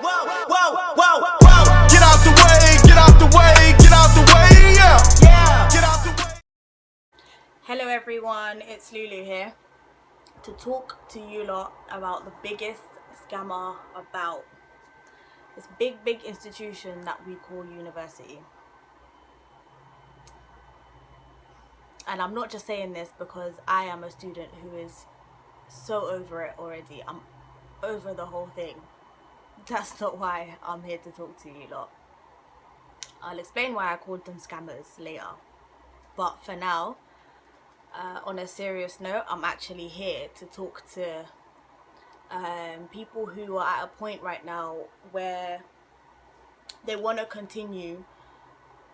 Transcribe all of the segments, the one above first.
whoa. Get out the way, get out the way, get out the way, yeah. Get out the way. Hello everyone, it's Lulu here to talk to you lot about the biggest scammer about this big institution that we call university. And I'm not just saying this because I am a student who is so over it already. I'm over the whole thing. That's not why I'm here to talk to you lot. I'll explain why I called them scammers later. But for now, on a serious note, I'm actually here to talk to people who are at a point right now where they want to continue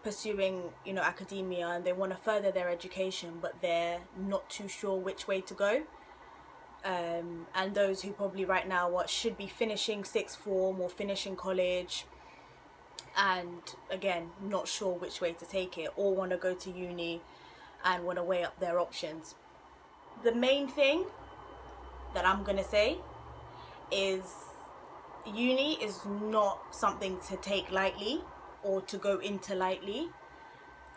pursuing, academia, and they want to further their education, but they're not too sure which way to go. And those who probably right now should be finishing sixth form or finishing college, and again not sure which way to take it, or want to go to uni and want to weigh up their options. The main thing that I'm gonna say is uni is not something to take lightly or to go into lightly,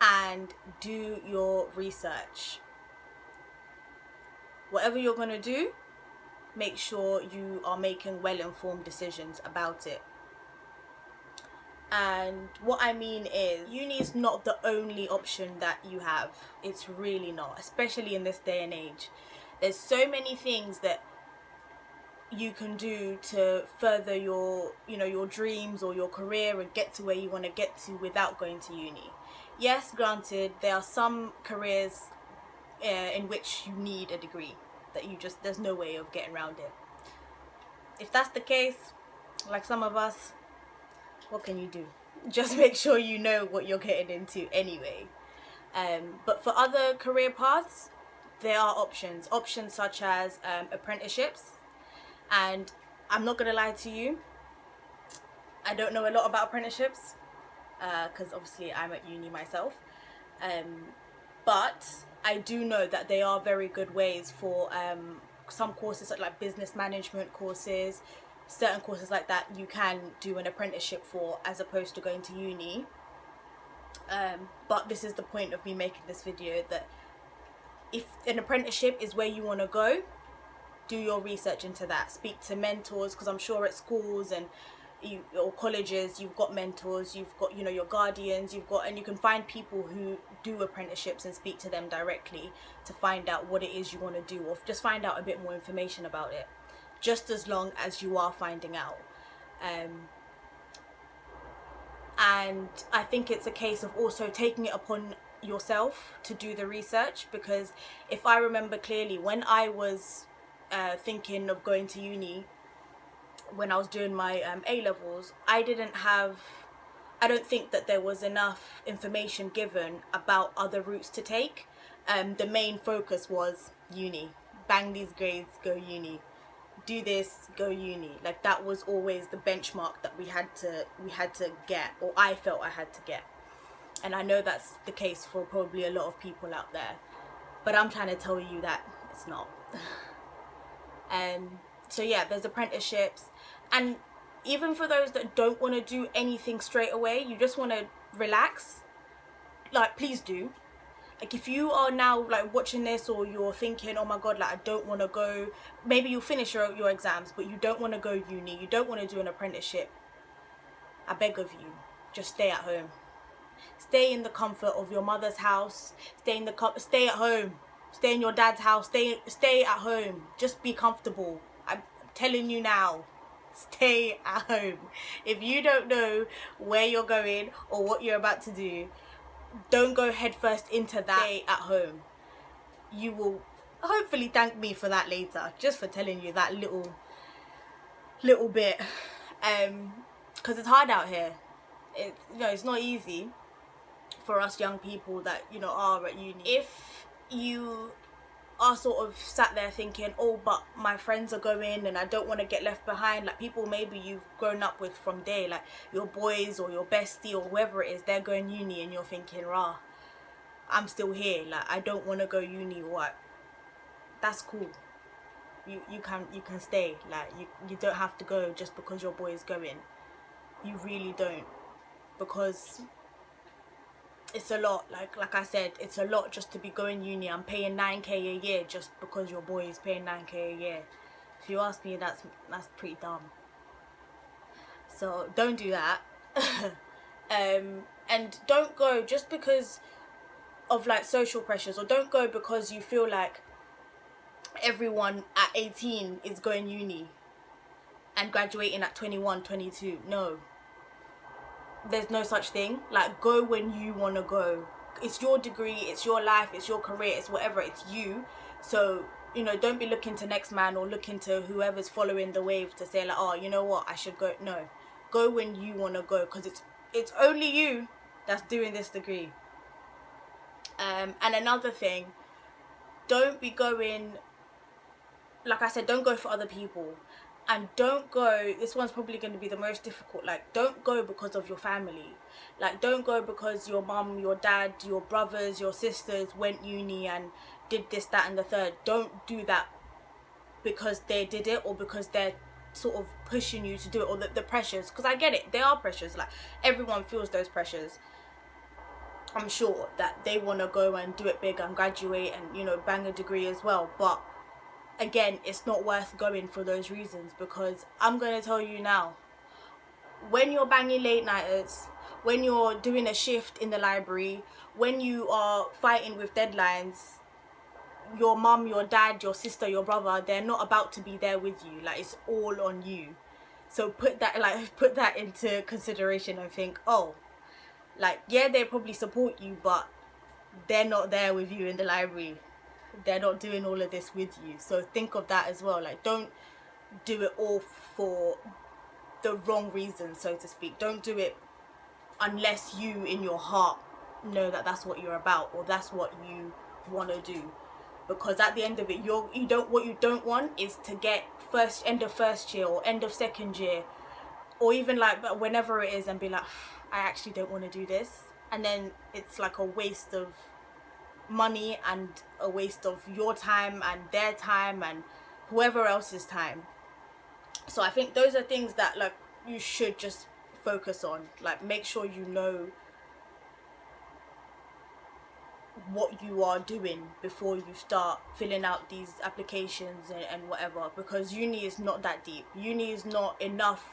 and do your research. Whatever you're gonna do, make sure you are making well-informed decisions about it. And what I mean is, uni is not the only option that you have. It's really not, especially in this day and age. There's so many things that you can do to further your dreams or your career and get to where you want to get to without going to uni. Yes, granted, there are some careers in which you need a degree that there's no way of getting around it. If that's the case, like some of us, what can you do? Just make sure you know what you're getting into anyway. But for other career paths, there are options such as apprenticeships. And I'm not gonna lie to you, I don't know a lot about apprenticeships because obviously I'm at uni myself, but I do know that they are very good ways for some courses like business management courses, certain courses like that you can do an apprenticeship for as opposed to going to uni. But this is the point of me making this video, that if an apprenticeship is where you want to go, do your research into that. Speak to mentors, because I'm sure at schools and or colleges you've got mentors, you've got your guardians, and you can find people who do apprenticeships and speak to them directly to find out what it is you want to do, or just find out a bit more information about it, just as long as you are finding out. And I think it's a case of also taking it upon yourself to do the research, because if I remember clearly, when I was thinking of going to uni, when I was doing my A-levels, I don't think that there was enough information given about other routes to take. The main focus was uni, bang these grades, go uni, do this, go uni. Like, that was always the benchmark that we had to get, or I felt I had to get. And I know that's the case for probably a lot of people out there, but I'm trying to tell you that it's not. So yeah, there's apprenticeships, and even for those that don't want to do anything straight away, you just want to relax, like, please do. Like, if you are now like watching this, or you're thinking, oh my god, like, I don't want to go, maybe you'll finish your exams, but you don't want to go uni, you don't want to do an apprenticeship, I beg of you, just stay at home. Stay in the comfort of your mother's house, stay at home, stay in your dad's house, stay at home, just be comfortable. I'm telling you now, stay at home. If you don't know where you're going or what you're about to do, don't go headfirst into that. Stay at home. You will hopefully thank me for that later, just for telling you that little bit, because it's hard out here. It's not easy for us young people that are at uni. If you are sort of sat there thinking, oh, but my friends are going and I don't want to get left behind, like people maybe you've grown up with from day, like your boys or your bestie or whoever it is, they're going uni, and you're thinking, rah, I'm still here, like I don't want to go uni. What? That's cool. You can stay. Like you don't have to go just because your boy is going. You really don't, because it's a lot. Like I said, it's a lot just to be going uni. I'm paying 9k a year just because your boy is paying 9k a year. If you ask me, that's pretty dumb. So don't do that. And don't go just because of like social pressures, or don't go because you feel like everyone at 18 is going uni and graduating at 21, 22. No, there's no such thing. Like, go when you want to go. It's your degree, it's your life, it's your career, it's whatever, it's you. So, you know, don't be looking to next man or looking to whoever's following the wave to say like, oh, you know what, I should go. No, go when you want to go, because it's only you that's doing this degree. And another thing, don't be going, like I said, don't go for other people. And don't go, this one's probably going to be the most difficult, like, don't go because of your family. Like, don't go because your mum, your dad, your brothers, your sisters went uni and did this, that and the third. Don't do that because they did it, or because they're sort of pushing you to do it, or the pressures. Because I get it, there are pressures, like, everyone feels those pressures. I'm sure that they want to go and do it big and graduate and, you know, bang a degree as well. But again, it's not worth going for those reasons, because I'm going to tell you now, when you're banging late nighters, when you're doing a shift in the library, when you are fighting with deadlines, your mum, your dad, your sister, your brother, they're not about to be there with you. Like, it's all on you. So put that into consideration and think, oh, like, yeah, they probably support you, but they're not there with you in the library. They're not doing all of this with you. So think of that as well. Like, don't do it all for the wrong reasons, so to speak. Don't do it unless you in your heart know that that's what you're about, or that's what you want to do. Because at the end of it, what you don't want is to get end of first year or end of second year, or even like whenever it is, and be like, I actually don't want to do this, and then it's like a waste of money and a waste of your time and their time and whoever else's time. So I think those are things that, like, you should just focus on. Like, make sure you know what you are doing before you start filling out these applications and whatever, because uni is not that deep. Uni is not enough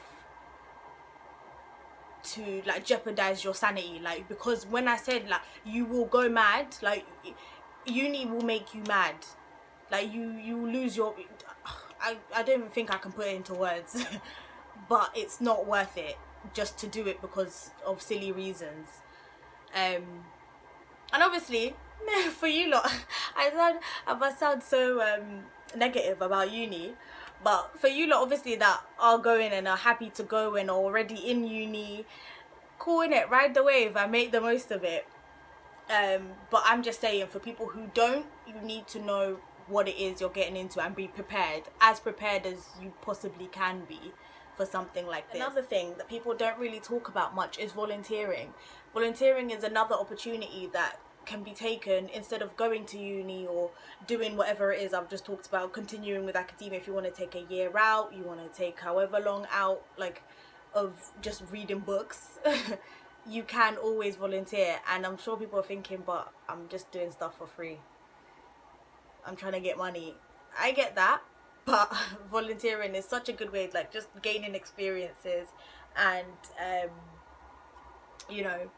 to like jeopardize your sanity. Like, because when I said like you will go mad, like, uni will make you mad. Like, you lose your, I don't even think I can put it into words. But it's not worth it just to do it because of silly reasons. And obviously, for you lot, I must sound so negative about uni, but for you lot, obviously, that are going and are happy to go and are already in uni, cool, innit? Ride the wave and make the most of it. But I'm just saying, for people who don't, you need to know what it is you're getting into and be prepared as you possibly can be for something like this. Another thing that people don't really talk about much is volunteering. Volunteering is another opportunity that can be taken instead of going to uni or doing whatever it is I've just talked about, continuing with academia. If you want to take a year out, you want to take however long out, like, of just reading books, you can always volunteer. And I'm sure people are thinking, but I'm just doing stuff for free, I'm trying to get money. I get that, but volunteering is such a good way, like, just gaining experiences and you know,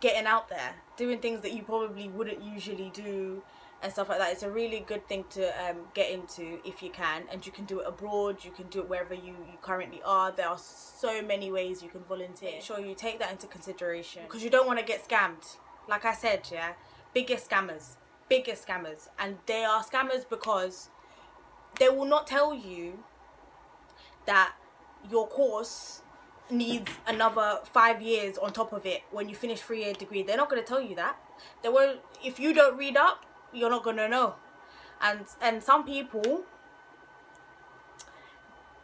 getting out there, doing things that you probably wouldn't usually do and stuff like that. It's a really good thing to get into if you can, and you can do it abroad, you can do it wherever you currently are. There are so many ways you can volunteer. Make sure you take that into consideration, because you don't want to get scammed. Like I said, yeah, biggest scammers, and they are scammers because they will not tell you that your course needs another 5 years on top of it when you finish 3-year degree. They're not going to tell you that. They won't. If you don't read up, you're not going to know. And some people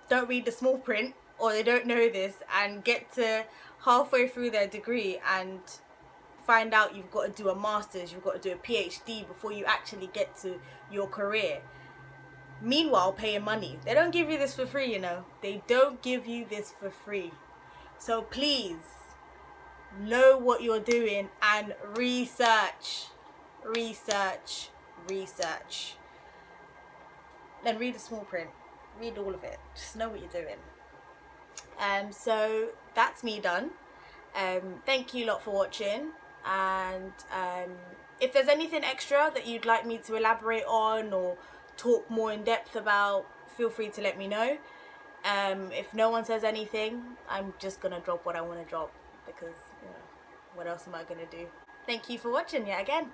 don't read the small print, or they don't know this, and get to halfway through their degree and find out you've got to do a master's, you've got to do a PhD before you actually get to your career. Meanwhile, paying money. They don't give you this for free, you know. They don't give you this for free. So please know what you're doing and research. Then read the small print. Read all of it. Just know what you're doing. So that's me done. Thank you lot for watching, and if there's anything extra that you'd like me to elaborate on or talk more in depth about, feel free to let me know. If no one says anything, I'm just gonna drop what I want to drop, because, you know, what else am I gonna do? Thank you for watching yet again.